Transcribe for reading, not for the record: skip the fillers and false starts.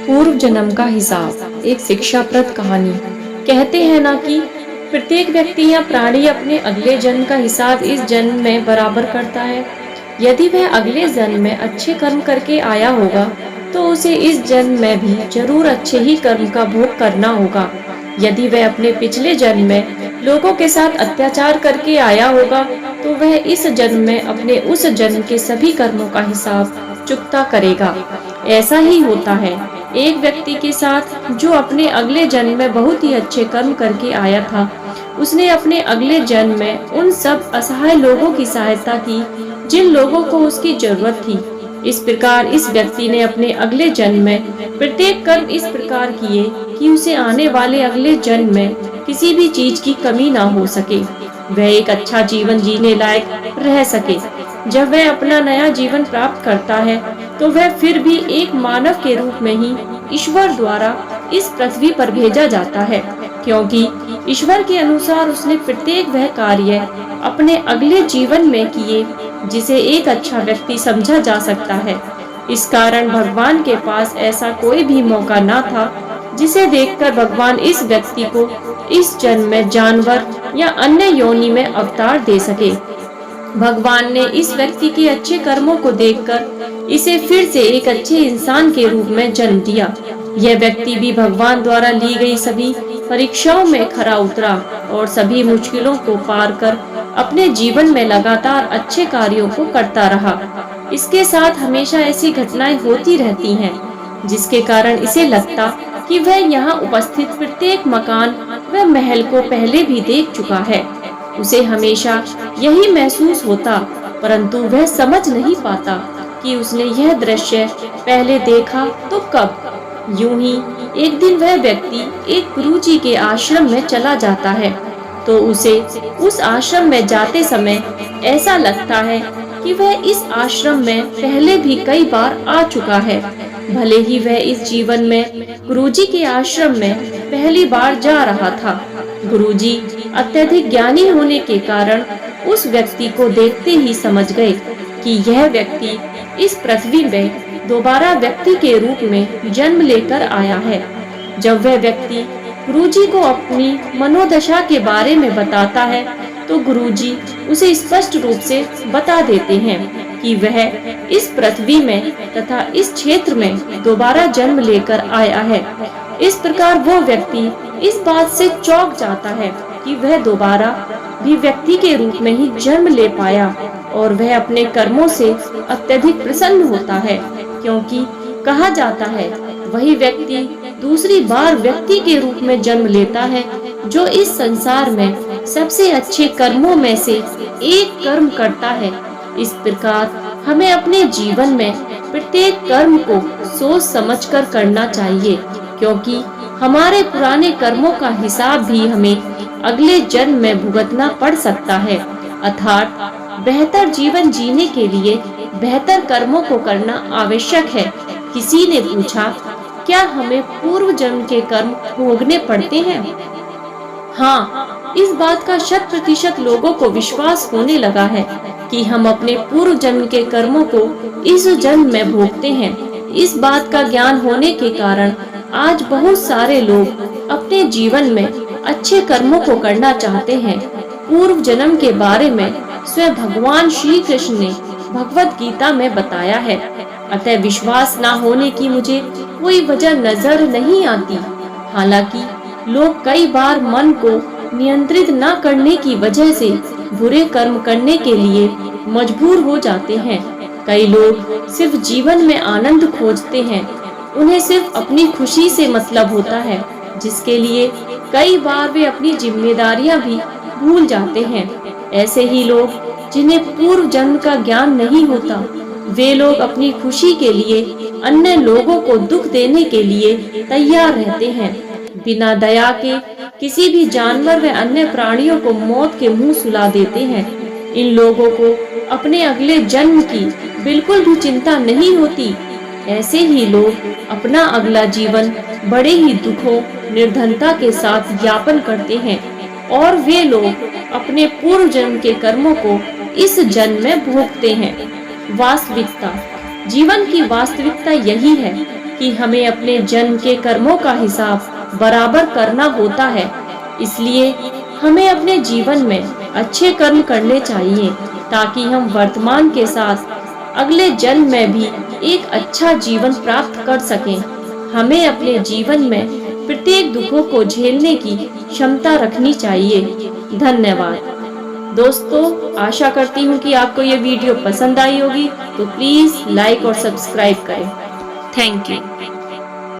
पूर्व जन्म का हिसाब, एक शिक्षाप्रद कहानी। कहते हैं ना कि प्रत्येक व्यक्ति या प्राणी अपने अगले जन्म का हिसाब इस जन्म में बराबर करता है। यदि वह अगले जन्म में अच्छे कर्म करके आया होगा तो उसे इस जन्म में भी जरूर अच्छे ही कर्म का भोग करना होगा। यदि वह अपने पिछले जन्म में लोगों के साथ अत्याचार करके आया होगा तो वह इस जन्म में अपने उस जन्म के सभी कर्मों का हिसाब चुकता करेगा। ऐसा ही होता है एक व्यक्ति के साथ जो अपने अगले जन्म में बहुत ही अच्छे कर्म करके आया था। उसने अपने अगले जन्म में उन सब असहाय लोगों की सहायता की जिन लोगों को उसकी जरूरत थी। इस प्रकार इस व्यक्ति ने अपने अगले जन्म में प्रत्येक कर्म इस प्रकार किए कि उसे आने वाले अगले जन्म में किसी भी चीज की कमी ना हो सके, वह एक अच्छा जीवन जीने लायक रह सके। जब वह अपना नया जीवन प्राप्त करता है तो वह फिर भी एक मानव के रूप में ही ईश्वर द्वारा इस पृथ्वी पर भेजा जाता है, क्योंकि ईश्वर के अनुसार उसने प्रत्येक वह कार्य अपने अगले जीवन में किए जिसे एक अच्छा व्यक्ति समझा जा सकता है। इस कारण भगवान के पास ऐसा कोई भी मौका न था जिसे देखकर भगवान इस व्यक्ति को इस जन्म में जानवर या अन्य योनि में अवतार दे सके। भगवान ने इस व्यक्ति के अच्छे कर्मों को देखकर इसे फिर से एक अच्छे इंसान के रूप में जन्म दिया। यह व्यक्ति भी भगवान द्वारा ली गई सभी परीक्षाओं में खरा उतरा और सभी मुश्किलों को पार कर अपने जीवन में लगातार अच्छे कार्यों को करता रहा। इसके साथ हमेशा ऐसी घटनाएं होती रहती हैं जिसके कारण इसे लगता कि वह यहाँ उपस्थित प्रत्येक मकान व महल को पहले भी देख चुका है। उसे हमेशा यही महसूस होता, परंतु वह समझ नहीं पाता कि उसने यह दृश्य पहले देखा तो कब। यूं ही एक दिन वह व्यक्ति एक गुरुजी के आश्रम में चला जाता है तो उसे उस आश्रम में जाते समय ऐसा लगता है कि वह इस आश्रम में पहले भी कई बार आ चुका है। भले ही वह इस जीवन में गुरुजी के आश्रम में पहली बार जा रहा था। गुरुजी अत्यधिक ज्ञानी होने के कारण उस व्यक्ति को देखते ही समझ गए कि यह व्यक्ति इस पृथ्वी में दोबारा व्यक्ति के रूप में जन्म लेकर आया है। जब वह व्यक्ति गुरुजी को अपनी मनोदशा के बारे में बताता है तो गुरुजी उसे स्पष्ट रूप से बता देते हैं कि वह इस पृथ्वी में तथा इस क्षेत्र में दोबारा जन्म लेकर आया है। इस प्रकार वो व्यक्ति इस बात से चौंक जाता है कि वह दोबारा भी व्यक्ति के रूप में ही जन्म ले पाया और वह अपने कर्मों से अत्यधिक प्रसन्न होता है, क्योंकि कहा जाता है वही व्यक्ति दूसरी बार व्यक्ति के रूप में जन्म लेता है जो इस संसार में सबसे अच्छे कर्मों में से एक कर्म करता है। इस प्रकार हमें अपने जीवन में प्रत्येक कर्म को सोच समझकर करना चाहिए, क्योंकि हमारे पुराने कर्मों का हिसाब भी हमें अगले जन्म में भुगतना पड़ सकता है। अर्थात बेहतर जीवन जीने के लिए बेहतर कर्मों को करना आवश्यक है। किसी ने पूछा, क्या हमें पूर्व जन्म के कर्म भोगने पड़ते हैं? हाँ, इस बात का 100% लोगों को विश्वास होने लगा है कि हम अपने पूर्व जन्म के कर्मों को इस जन्म में भोगते हैं। इस बात का ज्ञान होने के कारण आज बहुत सारे लोग अपने जीवन में अच्छे कर्मों को करना चाहते हैं। पूर्व जन्म के बारे में स्वयं भगवान श्री कृष्ण ने भगवत गीता में बताया है। अतः विश्वास न होने की मुझे कोई वजह नजर नहीं आती। हालांकि लोग कई बार मन को नियंत्रित न करने की वजह से बुरे कर्म करने के लिए मजबूर हो जाते हैं। कई लोग सिर्फ जीवन में आनंद खोजते हैं, उन्हें सिर्फ अपनी खुशी से मतलब होता है, जिसके लिए कई बार वे अपनी जिम्मेदारियां भी भूल जाते हैं। ऐसे ही लोग जिन्हें पूर्व जन्म का ज्ञान नहीं होता, वे लोग अपनी खुशी के लिए अन्य लोगों को दुख देने के लिए तैयार रहते हैं। बिना दया के किसी भी जानवर व अन्य प्राणियों को मौत के मुंह सुला देते हैं। इन लोगों को अपने अगले जन्म की बिल्कुल भी चिंता नहीं होती। ऐसे ही लोग अपना अगला जीवन बड़े ही दुखों निर्धनता के साथ यापन करते हैं और वे लोग अपने पूर्व जन्म के कर्मों को इस जन्म में भोगते हैं। वास्तविकता, जीवन की वास्तविकता यही है कि हमें अपने जन्म के कर्मों का हिसाब बराबर करना होता है। इसलिए हमें अपने जीवन में अच्छे कर्म करने चाहिए ताकि हम वर्तमान के साथ अगले जन्म में भी एक अच्छा जीवन प्राप्त कर सकें। हमें अपने जीवन में प्रत्येक दुखों को झेलने की क्षमता रखनी चाहिए। धन्यवाद। दोस्तों, आशा करती हूँ कि आपको ये वीडियो पसंद आई होगी, तो प्लीज़ लाइक और सब्सक्राइब करें। Thank you.